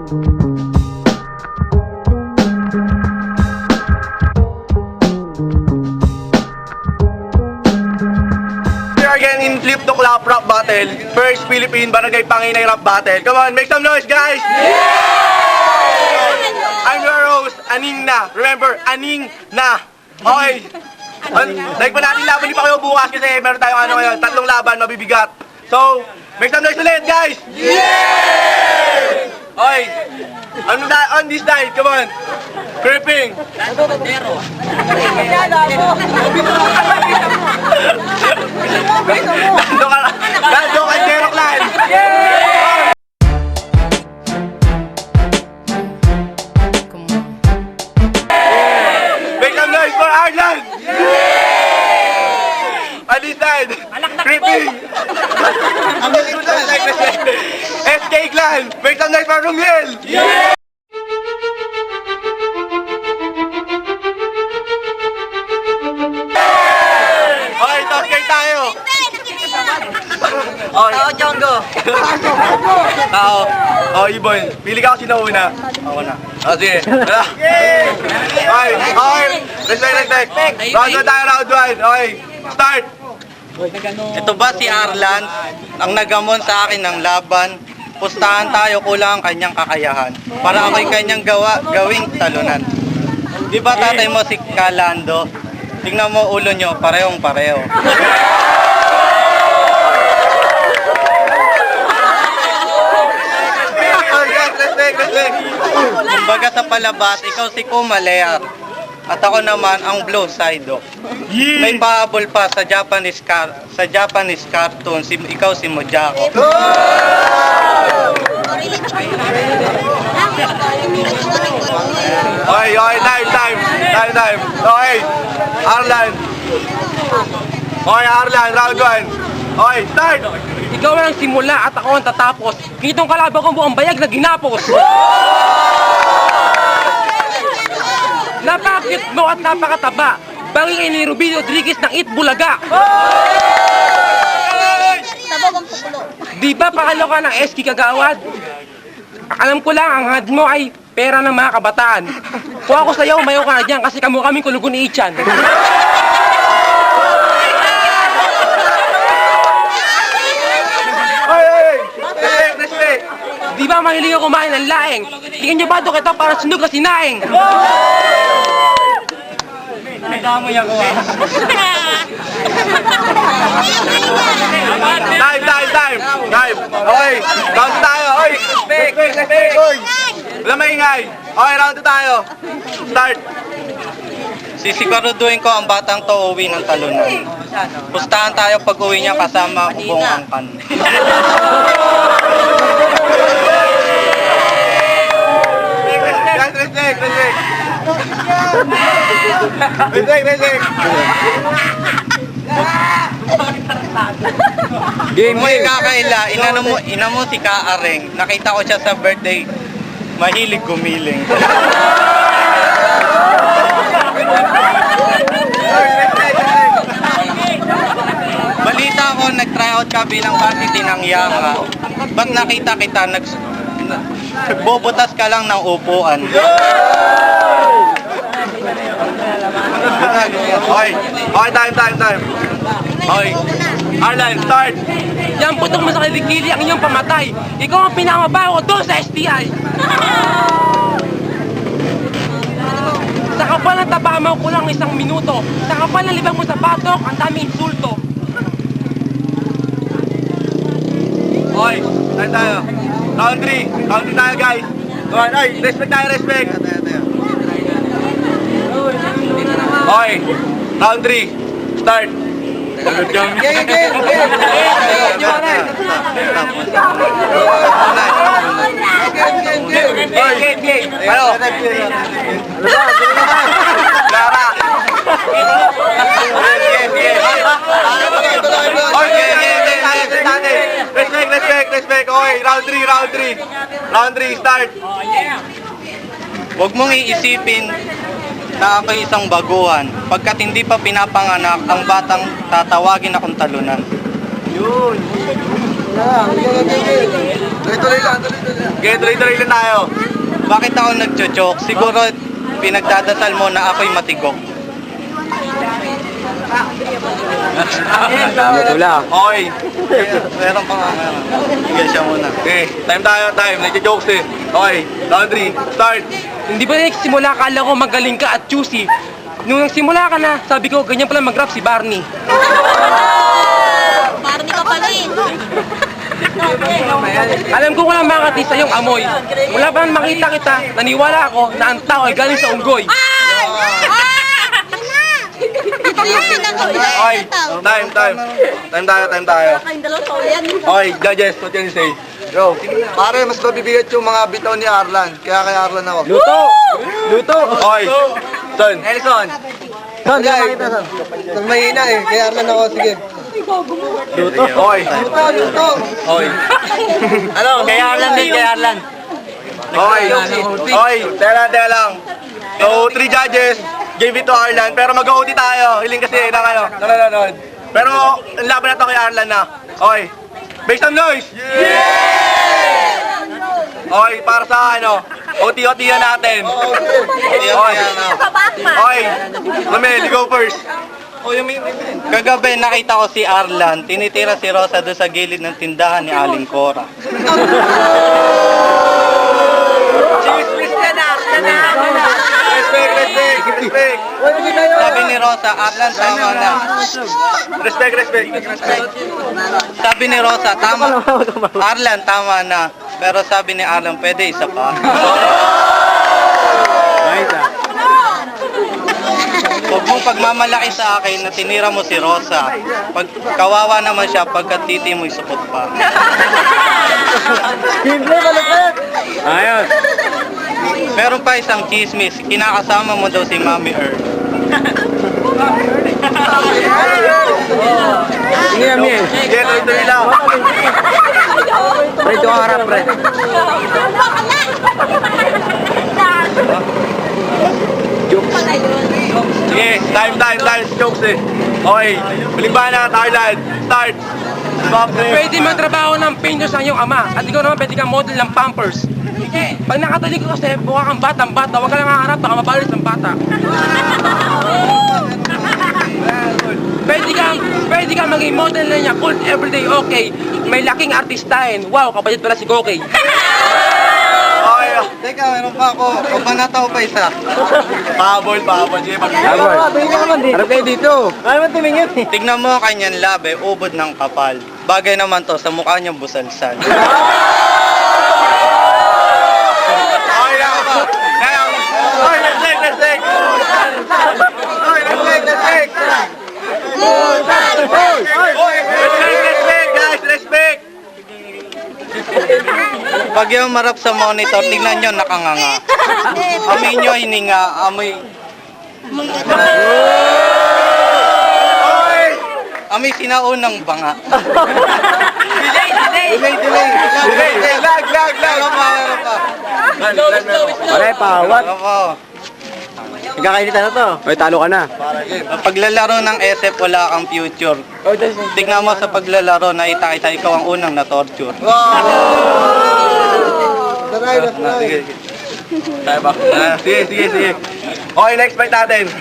Again in Flip the Clap rap battle. First Philippine Barangay Panginay rap battle. Come on, make some noise, guys! I'm your host, Aning Na. Remember, Aning Na. Okay. Like pa natin laban ni Pacquiao bukas kasi meron tayong ngayon, 3 laban, mabibigat. So, make some noise ulit, guys! Okay. On this night, come on. Creeping. Lando Caldero Clan. Make some noise for Arlan. On this side, Creeping. SK Clan. Make some noise for Rumiel. Okay, top game tayo. Tao, Chongo. Tao. Oh, Ibon. Pili ka kasi nauna. Ako na. Oh, sige. Okay. Okay. Respect. Round 1 tayo, round 1. Okay. Start. Ito ba si Arlan, ang nagamon sa akin ng laban? Pustahan tayo, kulang ang kanyang kakayahan. Para ako'y kanyang gawing talunan. Di ba tatay mo si Kalando? Tingnan mo ulo nyo, parehong pareho. Respect. Kumbaga sa palabas, ikaw si Kumalear. At ako naman ang Blue Sido. May pahabol pa sa Japanese cartoon, ikaw si Mojako. Okay, time. Okay, Arlan. Okay, Arlan, round 1. Okay, start. Ikaw ang simula at ako ang tatapos. Kitong kalaban ko buong bayag na ginapos. Napakit mo at napakataba. Bangingay ni Rubino Rodriguez ng Itbulaga. Di ba pakalo ka ng SK Kagawad? Alam ko lang, ang had mo ay pera ng mga kabataan. Kung ako sa'yo, mayaw ka na dyan kasi kamukha kaming kulugon ni Ichan. Respect. Di ba mahilig ako kumain ng laeng? Tingin niyo ba ito kita para sunog na sinaing? Nagdamo yan ko Time. Okay, round 2 tayo. Oy, respect. Oy. Wala maingay. Okay, round 2 tayo. Start. Sisiguraduhin ko ang batang to uwi ng talunan. Pustahan tayo pag uwi niya kasama buong angkan. Respect. Game mo kakaila, ina mo si Kaareng. Nakita ko siya sa birthday, mahilig gumiling. Balita ko, nag-tryout ka bilang party tinangyanga. Ba't nakita kita, nagbobotas ka lang ng upuan? Okay, time. Okay, Arlan, start. Yan putok mo sa kilikili ang iyong pamatay. Ikaw ang pinamabaho doon sa STI. Sa kapal ng taba mo kulang 1 minuto. Sa kapal ng libang mo sa batok, ang daming insulto. Okay, time tayo. Round 3 tayo, guys. Ay, respect tayo. Okay, round 3. Start. Ano? Lara. Respect. Okay, round 3, start. Huwag mong iisipin na ako'y isang baguhan. Pagkat hindi pa pinapanganak, ang batang tatawagin akong talunan. Yun. Tuloy lang. Okay, tuloy-tuloy lang tayo. Bakit ako nagjo-joke? Siguro pinagdadasal mo na ako'y matigok. Ito lang. Okay. Meron pa nga. Sige siya muna. Okay, time tayo, time. Nagja-jokes eh. Okay, round 3, start. Hindi ba nagsimula akala ko magaling ka at choosy? Nung nagsimula ka na, sabi ko, ganyan pala mag-rap si Barney. Barney ka pala eh. Alam ko walang makati sa iyong amoy. Wala pa nang makita kita, naniwala ako na ang tao ay galing sa unggoy. Okay, time. Time tayo. Okay, judges, what can you say? Yo, pare, mas mabibigat yung mga bitaw ni Arlan. Kaya kay Arlan ako. Luto! Okay, Son. Nelson! Son, di ka makita, Son. Mas mahina eh. Kay Arlan ako, sige. Okay. Luto! Okay. Ano? Kay Arlan din, kay Arlan. Okay. Okay, teka lang. So, 3 judges, gave it to Arlan. Pero mag-OT tayo. Hiling kasi na kayo. Nanonood. Pero, ang laban na to kay Arlan na. Okay. Make some noise! Okay, para sa ano, OT-OT yan natin. Okay. Okay. Romel, you go first. Kagabi nakita ko si Arlan, tinitira si Rosa doon sa gilid ng tindahan ni Aling Cora. Respect. Sabi ni Rosa, Arlan, tama na. Respect. Sabi ni Rosa, tama. Arlan, tama na. Pero sabi ni Arlan, pwede isa pa. Huwag mong pagmamalaki sa akin na tinira mo si Rosa. Pag kawawa naman siya pagkat titi mo'y supot pa. Ayos! Meron pa isang chismis, kinakasama mo daw si Mami Earth. Sige, Amiel. Sige, tuloy lang. Pre, ito ang harap, pre. Sige, time. Jokes eh. Okay, huling ba na, Thailand. Start. Pwede magtrabaho ng painter sa iyong ama at ikaw naman pwede kang model ng Pampers. Pag nakatali ko kasi, mukha kang batang-bata, huwag ka lang haharap, baka mabalis ng bata. Pwede kang maging model na niya, cool everyday, okay. May laking artistahin, wow, kapatid pala si Kokey. Okay. Teka, meron pa ako. Kabanataw pa isa. Pahabol. Sige, Harap kayo dito. Ay, tumingin. Tignan mo kanyang labi, ubod ng kapal. Bagay naman to sa mukha niyang busalsal. Okay lang ba? Okay, let's take. Respect, guys, respect. Pag yung marap sa monitor, tignan nyo nakanganga. Amoy nyo hininga, amoy... Amoy sinaunang banga. Delay. Lag. Meron pa. Pare, pawat. Meron pa. Nagkakainitan na to. Ay, talo ka na. Paglalaro ng SF, wala kang future. Tignan mo sa paglalaro, nakita ikaw ang unang na-torture. Sige. Tayo ba? Sige. Okay, next fight natin.